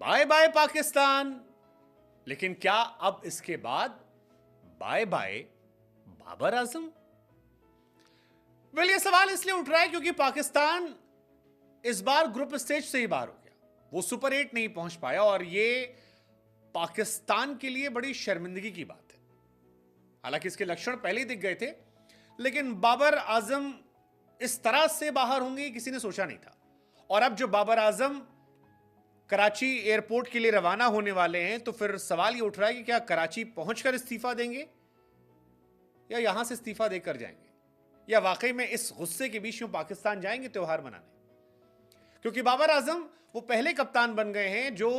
Bye bye Pakistan. लेकिन क्या अब इसके बाद bye bye Babar Azam? Well, ये सवाल इसलिए उठ रहा है क्योंकि पाकिस्तान इस बार ग्रुप स्टेज से ही बाहर हो गया। वो सुपर 8 नहीं पहुंच पाया और ये पाकिस्तान के लिए बड़ी शर्मिंदगी की बात है। हालांकि इसके लक्षण पहले ही दिख गए थे, लेकिन बाबर आजम इस तरह से बाहर होंगे किसी ने सोचा नहीं था। और अब जो बाबर आजम कराची एयरपोर्ट के लिए रवाना होने वाले हैं, तो फिर सवाल ये उठ रहा है कि क्या कराची पहुंचकर इस्तीफा देंगे या यहां से इस्तीफा देकर जाएंगे, या वाकई में इस गुस्से के बीच में पाकिस्तान जाएंगे त्योहार मनाने। क्योंकि बाबर आजम वो पहले कप्तान बन गए हैं जो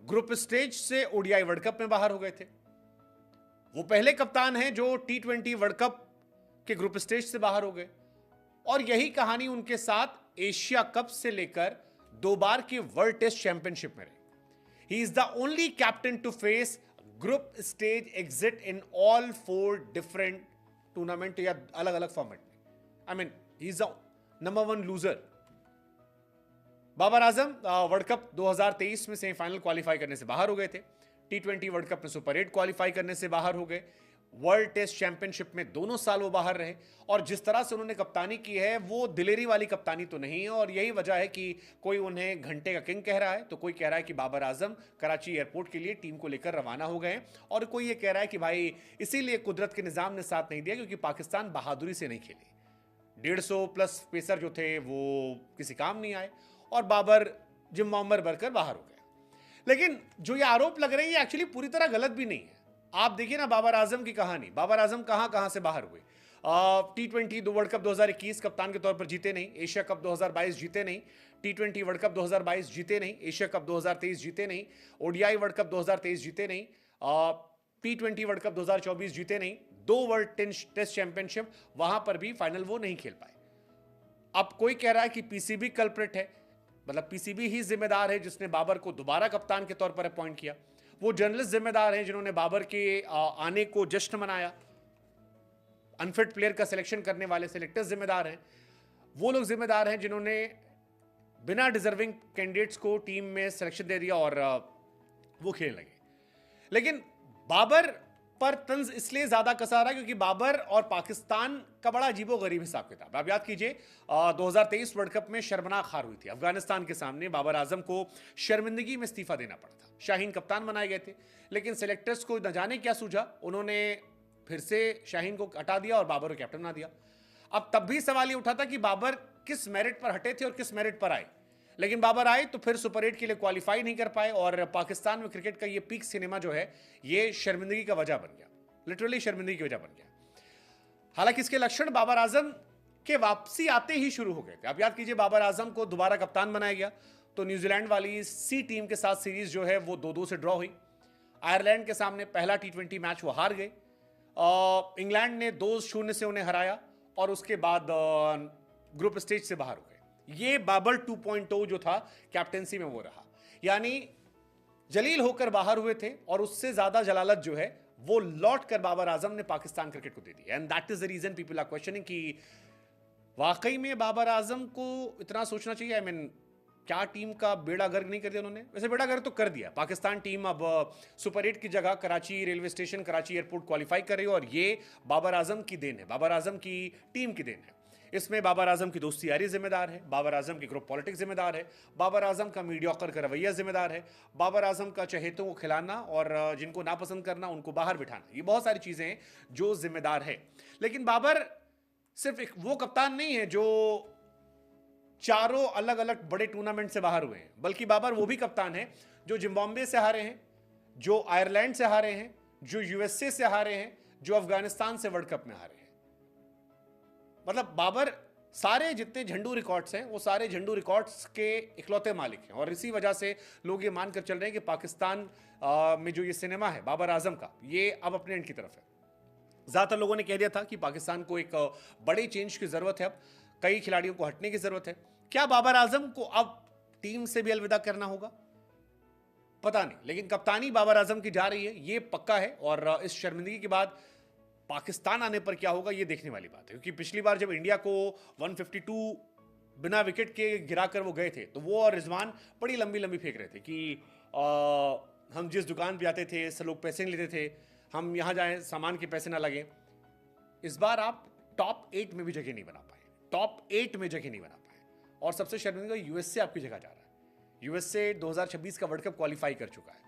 ग्रुप स्टेज से ओडीआई वर्ल्ड कप में बाहर हो गए थे। वो पहले कप्तान हैं जो T20 वर्ल्ड कप के ग्रुप स्टेज से बाहर हो गए। और यही कहानी उनके साथ एशिया कप से लेकर 2 बार की वर्ल्ड टेस्ट चैंपियनशिप में रही। He is the only captain to face group stage exit in all 4 different tournament या अलग अलग फॉर्मेट में। I mean, he is the number 1 loser. Babar Azam world cup 2023 में सेमीफाइनल क्वालिफाई करने से बाहर हो गए थे। T20 वर्ल्ड कप में सुपर 8 क्वालिफाई करने से बाहर हो गए। वर्ल्ड टेस्ट चैंपियनशिप में दोनों साल वो बाहर रहे। और जिस तरह से उन्होंने कप्तानी की है वो दिलेरी वाली कप्तानी तो नहीं है। और यही वजह है कि कोई उन्हें घंटे का किंग कह रहा है, तो कोई कह रहा है कि बाबर आजम कराची एयरपोर्ट के लिए टीम को लेकर रवाना हो गए हैं, और कोई ये कह रहा है कि भाई इसीलिए कुदरत के निजाम ने साथ नहीं दिया क्योंकि पाकिस्तान बहादुरी से नहीं खेली। 150 प्लस पेसर जो थे वो किसी काम नहीं आए और बाबर जिम्मामर भरकर बाहर हो गए। लेकिन जो ये आरोप लग रहे हैं ये एक्चुअली पूरी तरह गलत भी नहीं है। आप देखिए ना बाबर आजम की कहानी। बाबर आजम कहां कहां से बाहर हुए। T20 वर्ल्ड कप 2021 कप्तान के तौर पर जीते नहीं, एशिया कप 2022 जीते नहीं, T20 वर्ल्ड कप 2022 जीते नहीं, एशिया कप 2023 जीते नहीं, ओडीआई वर्ल्ड कप 2023 जीते नहीं, T20 वर्ल्ड कप 2024 जीते नहीं, 2 वर्ल्ड टेस्ट चैंपियनशिप वहां पर भी फाइनल वो नहीं खेल पाए। अब कोई कह रहा है कि पीसीबी कल्प्रिट है, मतलब पीसीबी ही जिम्मेदार है जिसने बाबर को दोबारा कप्तान के तौर पर अपॉइंट किया। वो जर्नलिस्ट जिम्मेदार हैं जिन्होंने बाबर के आने को जश्न मनाया। अनफिट प्लेयर का सिलेक्शन करने वाले सिलेक्टर्स जिम्मेदार हैं। वो लोग जिम्मेदार हैं जिन्होंने बिना डिजर्विंग कैंडिडेट्स को टीम में सिलेक्शन दे दिया और वो खेलने लगे। लेकिन बाबर पर तंज इसलिए ज्यादा कसा रहा क्योंकि बाबर और पाकिस्तान का बड़ा अजीबोगरीब हिसाब किताब। आप याद कीजिए 2023 वर्ल्ड कप में शर्मनाक हार हुई थी अफगानिस्तान के सामने। बाबर आजम को शर्मिंदगी में इस्तीफा देना पड़ा था। शाहीन कप्तान बनाए गए थे, लेकिन सिलेक्टर्स को न जाने क्या सूझा, उन्होंने फिर से शाहीन को हटा दिया और बाबर को कैप्टन बना दिया। अब तब भी सवाल ये उठा था कि बाबर किस मेरिट पर हटे थे और किस मेरिट पर आए। लेकिन बाबर आए तो फिर सुपर 8 के लिए क्वालिफाई नहीं कर पाए और पाकिस्तान में क्रिकेट का ये पीक सिनेमा जो है ये शर्मिंदगी का वजह बन गया, लिटरली शर्मिंदगी की वजह बन गया। हालांकि इसके लक्षण बाबर आजम के वापसी आते ही शुरू हो गए थे। आप याद कीजिए बाबर आजम को दोबारा कप्तान बनाया गया तो न्यूजीलैंड वाली सी टीम के साथ सीरीज जो है वो 2-2 से ड्रॉ हुई। आयरलैंड के सामने पहला T20 मैच वो हार गए। इंग्लैंड ने 2-0 से उन्हें हराया और उसके बाद ग्रुप स्टेज से बाहर हो गए। ये बाबर 2.0 जो था कैप्टेंसी में वो रहा, यानी जलील होकर बाहर हुए थे और उससे ज्यादा जलालत जो है वो लौट कर बाबर आजम ने पाकिस्तान क्रिकेट को दे दी। And that is the reason people are questioning कि वाकई में बाबर आजम को इतना सोचना चाहिए। आई मीन, क्या टीम का बेड़ा गर्क नहीं कर दिया उन्होंने? वैसे बेड़ा गर्क तो कर दिया। पाकिस्तान टीम अब सुपर 8 की जगह Karachi railway station, Karachi airport qualify कर रही है और ये बाबर आजम की देन है, बाबर आजम की टीम की देन है। इसमें बाबर आजम की दोस्ती यारी जिम्मेदार है, बाबर आजम की ग्रुप पॉलिटिक्स जिम्मेदार है, बाबर आजम का मीडियोकर का रवैया जिम्मेदार है, बाबर आजम का चहेतों को खिलाना और जिनको नापसंद करना उनको बाहर बिठाना, ये बहुत सारी चीजें हैं जो जिम्मेदार है। लेकिन बाबर सिर्फ एक वो कप्तान नहीं है जो चारों अलग अलग बड़े टूर्नामेंट से बाहर हुए हैं, बल्कि बाबर वो भी कप्तान है जो जिम्बाब्वे से हारे हैं, जो आयरलैंड से हारे हैं, जो यूएसए से हारे हैं, जो अफगानिस्तान से वर्ल्ड कप में हारे हैं। मतलब बाबर सारे जितने झंडू रिकॉर्ड्स हैं वो सारे झंडू रिकॉर्ड्स के इकलौते मालिक हैं। और इसी वजह से लोग ये मानकर चल रहे हैं कि पाकिस्तान में जो ये सिनेमा है बाबर आजम का, ये अब अपने एंड की तरफ है। ज्यादातर लोगों ने कह दिया था कि पाकिस्तान को एक बड़े चेंज की जरूरत है, अब कई खिलाड़ियों को हटने की जरूरत है। क्या बाबर आजम को अब टीम से भी अलविदा करना होगा? पता नहीं, लेकिन कप्तानी बाबर आजम की जा रही है, ये पक्का है। और इस शर्मिंदगी के बाद पाकिस्तान आने पर क्या होगा ये देखने वाली बात है, क्योंकि पिछली बार जब इंडिया को 152 बिना विकेट के गिराकर वो गए थे, तो वो और रिजवान बड़ी लंबी लंबी फेंक रहे थे कि हम जिस दुकान पे जाते थे सब लोग पैसे नहीं लेते थे, हम यहाँ जाएं सामान के पैसे ना लगे। इस बार आप टॉप 8 में भी जगह नहीं बना पाए, टॉप 8 में जगह नहीं बना पाए। और सबसे शर्मिंदा यूएसए आपकी जगह जा रहा है। यूएसए 2026 का वर्ल्ड कप क्वालिफाई कर चुका है।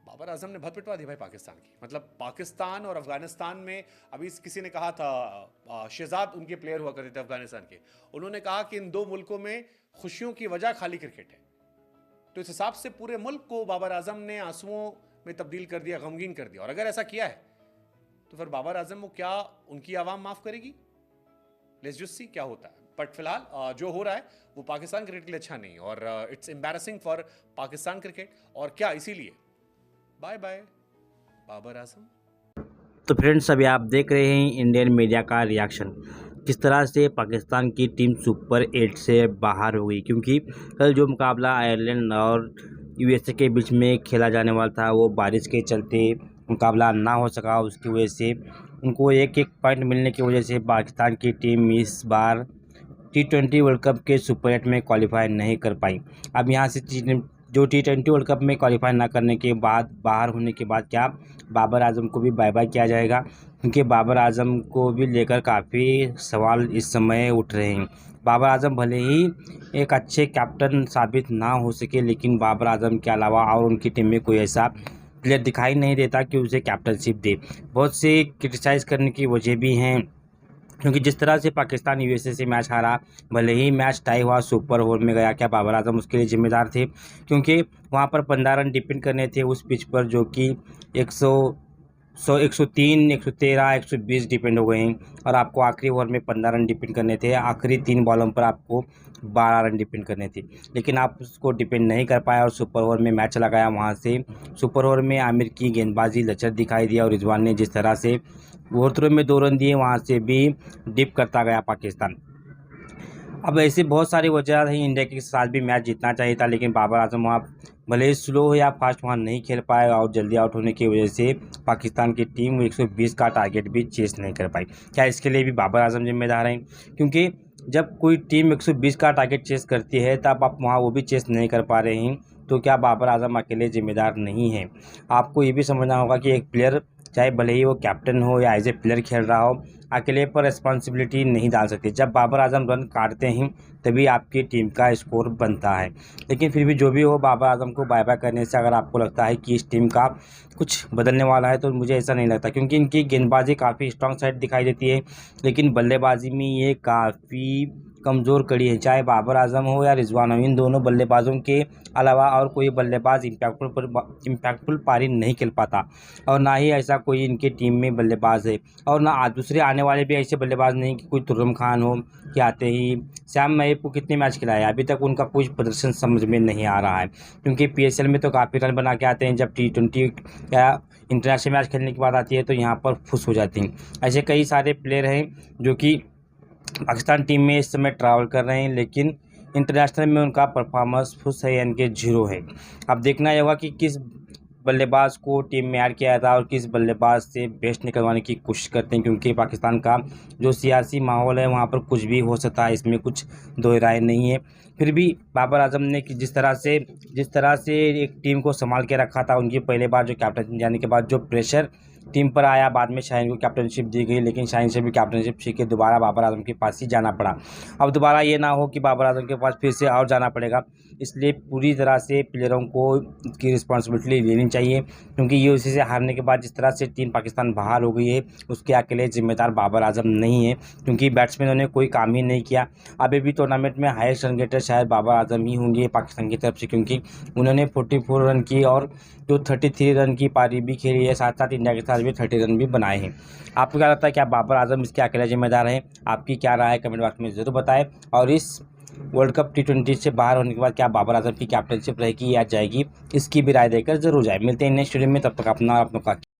बाबर आजम ने बहुत पिटवा दी भाई पाकिस्तान की। मतलब पाकिस्तान और अफगानिस्तान में अभी किसी ने कहा था, शहजाद उनके प्लेयर हुआ करते थे अफगानिस्तान के, उन्होंने कहा कि इन दो मुल्कों में खुशियों की वजह खाली क्रिकेट है। तो इस हिसाब से पूरे मुल्क को बाबर आजम ने आंसुओं में तब्दील कर दिया, गमगीन कर दिया। और अगर ऐसा किया है तो फिर बाबर आजम को क्या उनकी आवाम माफ करेगी? लेट्स जस्ट सी क्या होता है। बट फिलहाल जो हो रहा है वो पाकिस्तान क्रिकेट के लिए अच्छा नहीं, और it's embarrassing for Pakistan cricket. और क्या इसीलिए बाय बाय बाबर आजम। तो फ्रेंड्स, अभी आप देख रहे हैं इंडियन मीडिया का रिएक्शन, किस तरह से पाकिस्तान की टीम सुपर 8 से बाहर हो गई। क्योंकि कल जो मुकाबला आयरलैंड और यूएसए के बीच में खेला जाने वाला था वो बारिश के चलते मुकाबला ना हो सका। उसकी वजह से उनको एक एक पॉइंट मिलने की वजह से पाकिस्तान की टीम इस बार T20 वर्ल्ड कप के सुपर 8 में क्वालिफाई नहीं कर पाई। अब यहाँ से जो T20 वर्ल्ड कप में क्वालिफाई ना करने के बाद, बाहर होने के बाद, क्या बाबर आजम को भी बाय बाय किया जाएगा? क्योंकि बाबर आजम को भी लेकर काफ़ी सवाल इस समय उठ रहे हैं। बाबर आजम भले ही एक अच्छे कैप्टन साबित ना हो सके, लेकिन बाबर आजम के अलावा और उनकी टीम में कोई ऐसा प्लेयर दिखाई नहीं देता कि उसे कैप्टनशिप दे। बहुत से क्रिटिसाइज़ करने की वजह भी हैं, क्योंकि जिस तरह से पाकिस्तान यूएसए से मैच हारा, भले ही मैच टाई हुआ, सुपर ओवर में गया, क्या बाबर आजम उसके लिए जिम्मेदार थे? क्योंकि वहां पर 15 रन डिपेंड करने थे उस पिच पर, जो कि 103, 113, 120 डिपेंड हो गए हैं। और आपको आखिरी ओवर में 15 रन डिपेंड करने थे, आखिरी 3 बॉलों पर आपको 12 रन डिपेंड करने थे, लेकिन आप उसको डिपेंड नहीं कर पाया और सुपर ओवर में मैच चला गया। वहाँ से सुपर ओवर में आमिर की गेंदबाजी लचर दिखाई दिया और रिजवान ने जिस तरह से ओवरथ्रो में 2 रन दिए, वहाँ से भी डिप करता गया पाकिस्तान। अब ऐसे बहुत सारी वजह हैं, इंडिया के साथ भी मैच जीतना चाहिए था, लेकिन बाबर आजम वहाँ भले ही स्लो या फास्ट वहाँ नहीं खेल पाए और जल्दी आउट होने की वजह से पाकिस्तान की टीम 120 का टारगेट भी चेस नहीं कर पाई। क्या इसके लिए भी बाबर आजम जिम्मेदार हैं? क्योंकि जब कोई टीम 120 का टारगेट चेस करती है तब आप वहाँ वो भी चेस नहीं कर पा रहे हैं, तो क्या बाबर आजम अकेले जिम्मेदार नहीं हैं? आपको ये भी समझना होगा कि एक प्लेयर, चाहे भले ही वो कैप्टन हो या एज ए प्लेयर खेल रहा हो, अकेले पर रिस्पॉन्सिबिलिटी नहीं डाल सकते। जब बाबर आजम रन काटते हैं तभी आपकी टीम का स्कोर बनता है। लेकिन फिर भी जो भी हो, बाबर आजम को बाय बाय करने से अगर आपको लगता है कि इस टीम का कुछ बदलने वाला है, तो मुझे ऐसा नहीं लगता। क्योंकि इनकी गेंदबाजी काफ़ी स्ट्रॉन्ग साइड दिखाई देती है, लेकिन बल्लेबाजी में ये काफ़ी कमज़ोर कड़ी है। चाहे बाबर आजम हो या रिजवान हो, इन दोनों बल्लेबाजों के अलावा और कोई बल्लेबाज इम्पैक्टफुल पारी नहीं खेल पाता, और ना ही ऐसा कोई इनकी टीम में बल्लेबाज है, और ना दूसरे आने वाले भी ऐसे बल्लेबाज नहीं कि कोई तुर्रम खान हो कि आते ही श्याम महब को कितने मैच खिलाए, अभी तक उनका कुछ प्रदर्शन समझ में नहीं आ रहा है। क्योंकि PSL में तो काफ़ी रन बना के आते हैं, जब T20 या इंटरनेशनल मैच खेलने की बात आती है तो यहाँ पर फुस हो जाती हैं। ऐसे कई सारे प्लेयर हैं जो कि पाकिस्तान टीम में इस समय ट्रैवल कर रहे हैं, लेकिन इंटरनेशनल में उनका परफॉर्मेंस फुस है, यानी कि 0 है। अब देखना ये होगा कि किस बल्लेबाज को टीम में ऐड किया था और किस बल्लेबाज से बेस्ट निकलवाने की कोशिश करते हैं, क्योंकि पाकिस्तान का जो सियासी माहौल है वहाँ पर कुछ भी हो सकता है, इसमें कुछ दो राय नहीं है। फिर भी बाबर आजम ने जिस तरह से एक टीम को संभाल के रखा था, उनकी पहले बार जो कैप्टन जाने के बाद जो प्रेशर टीम पर आया, बाद में शाहीन को कैप्टनशिप दी गई, लेकिन शाहीन से भी कैप्टनशिप सीख के दोबारा बाबर आजम के पास ही जाना पड़ा। अब दोबारा ये ना हो कि बाबर आजम के पास फिर से और जाना पड़ेगा, इसलिए पूरी तरह से प्लेयरों को इसकी रिस्पॉन्सिबिलिटी लेनी चाहिए। क्योंकि ये उसी से हारने के बाद जिस तरह से टीम पाकिस्तान बाहर हो गई है, उसके अकेले जिम्मेदार बाबर आजम नहीं है, क्योंकि बैट्समैनों ने कोई काम ही नहीं किया। अभी भी टूर्नामेंट में हाईएस्ट रन गेटर शायद बाबर आजम ही होंगे पाकिस्तान की तरफ से, क्योंकि उन्होंने 44 रन की और जो 33 रन की पारी भी खेली है, साथ साथ इंडिया के साथ भी 30 रन भी बनाए हैं। आपको क्या लगता है, क्या बाबर आजम इसके अकेले जिम्मेदार हैं? आपकी क्या राय है कमेंट बॉक्स में ज़रूर बताएं। और इस वर्ल्ड कप T20 से बाहर होने के बाद क्या बाबर आजम की कैप्टनशिप रहेगी या जाएगी, इसकी भी राय देकर जरूर जाए। मिलते हैं नेक्स्ट वीडियो में, तब तक अपना और अपनों का